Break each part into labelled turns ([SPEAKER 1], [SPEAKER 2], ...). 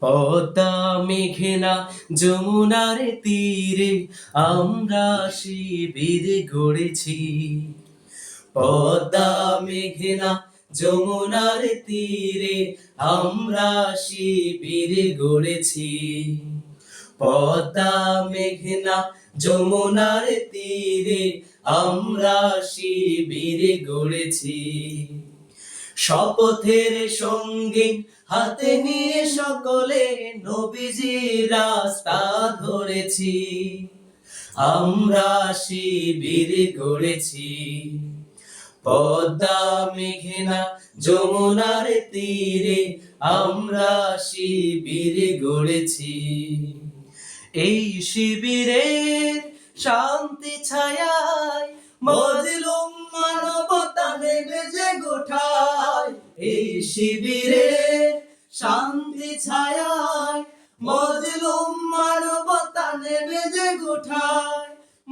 [SPEAKER 1] পদ্মা মেঘনা যমুনার তীরে আমরা শিবির গড়েছি। পদ্মা মেঘনা যমুনার তীরে আমরা শিবির গড়েছি। পদ্মা মেঘনা যমুনার তীরে আমরা শিবির গড়েছি। শপথের সঙ্গে হাতে নিয়ে সকলে নবীজির রাস্তা ধরেছি। আমরা শিবির গড়েছি। পদ্মা মেঘনা যমুনার তীরে আমরা শিবির গড়েছি। এই শিবিরের শান্তি ছায়ায় মজলুম মানবতা নেবে যে গোঠায়। এই শিবিরের শান্তি ছায়ায় মজলুম মানবতা নেবে যে গোঠায়।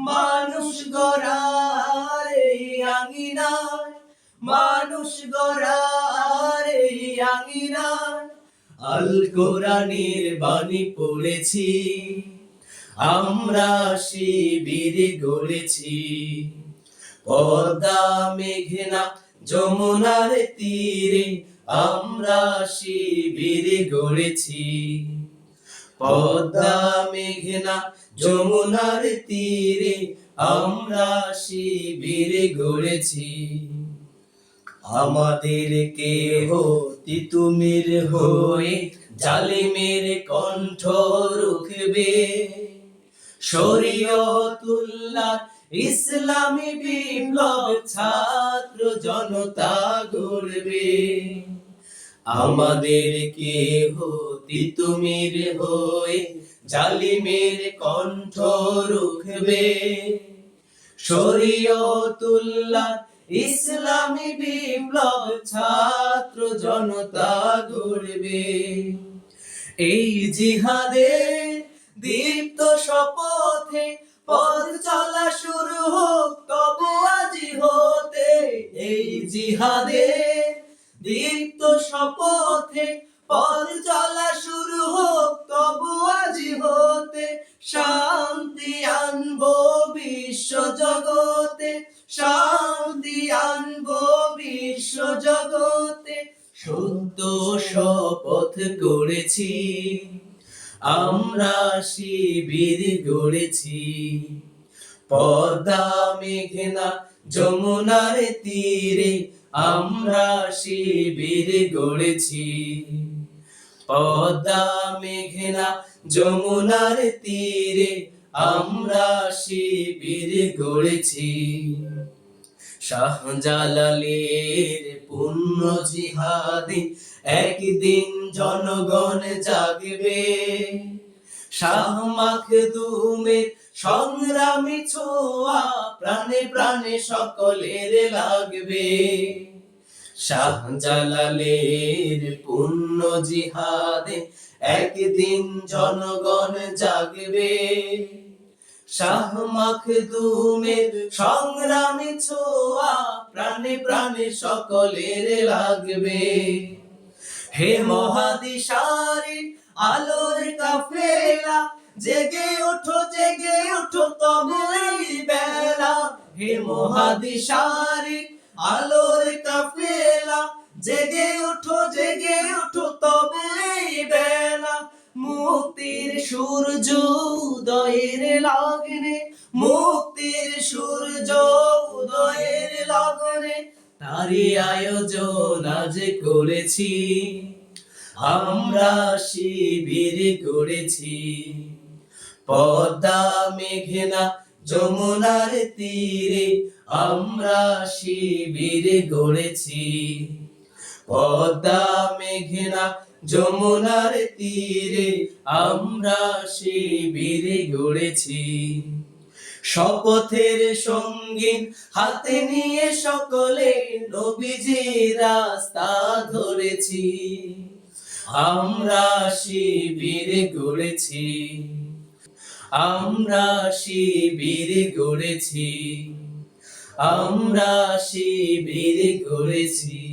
[SPEAKER 1] মানুষ গড়ার এই আঙিনায়, মানুষ গড়ার এই আঙিনায় আল কোরআনের বাণী পড়েছি। আমরা শিবির গড়েছি। পদ্মা মেঘনা যমুনার তীরে আমরা শিবির গড়েছি। পদ্মা মেঘনা যমুনার তীরে আমরা শিবির গড়েছি। আমাদের কেহ তিতুমির হয়ে জালিমের কণ্ঠ রুখবে। শরীয়তুল্লাহ ইসলামী বিপ্লব ছাত্র জনতা গড়বে। আমাদের কেহ তিতুমির হয়ে জালিমের কণ্ঠ রুখবে। শরীয়তুল্লাহ ইসলামী বিপ্লব ছাত্র জনতা গড়বে। এই জিহাদের দীপ্ত শপথে পথ চলা শুরু হোক তবু আজি হতে। এই জিহাদের দীপ্ত শপথে পথ চলা শুরু হোক তবু আজি হতে। শান্তি আনবো বিশ্ব জগতে, শান্তি আনবো বিশ্ব জগতে। সত্য শপথ করেছি, আমরা শিবির গড়েছি। পদ্মা মেঘনা যমুনার তীরে আমরা শিবির গড়েছি। পদ্মা মেঘনা যমুনার তীরে আমরা শিবির গড়েছি। শাহজালালের পুণ্য জিহাদে একদিন জনগণ জাগবে। শাহ মাখদুমের সংগ্রামী ছোঁয়া প্রাণে প্রাণে সকলের লাগবে। শাহজালালের পুণ্য জিহাদে একদিন জনগণ জাগবে। শাহ মাখদুমের সংগ্রামী ছোঁয়া প্রাণে প্রাণে সকলের লাগবে। হে মহাদিশারি আলোর কাফেলা জেগে ওঠো তবে এই বেলা। হে মহাদিশারি আলোর কাফেলা জেগে ওঠো তবে এই বেলা। মুক্তির সূর্য উদয়ের লগ্নে, মুক্তির সূর্য উদয়ের লগ্নে তারই আয়োজন আজ করেছি। আমরা শিবির গড়েছি। পদ্মা মেঘনা যমুনার তীরে আমরা শিবির গড়েছি। পদ্মা মেঘনা যমুনার তীরে আমরা শিবির গড়েছি। শপথের সঙ্গীন হাতে নিয়ে সকলে নবীজির রাস্তা ধরেছি। আমরা শিবির গড়েছি। আমরা শিবির গড়েছি। আমরা শিবির গড়েছি।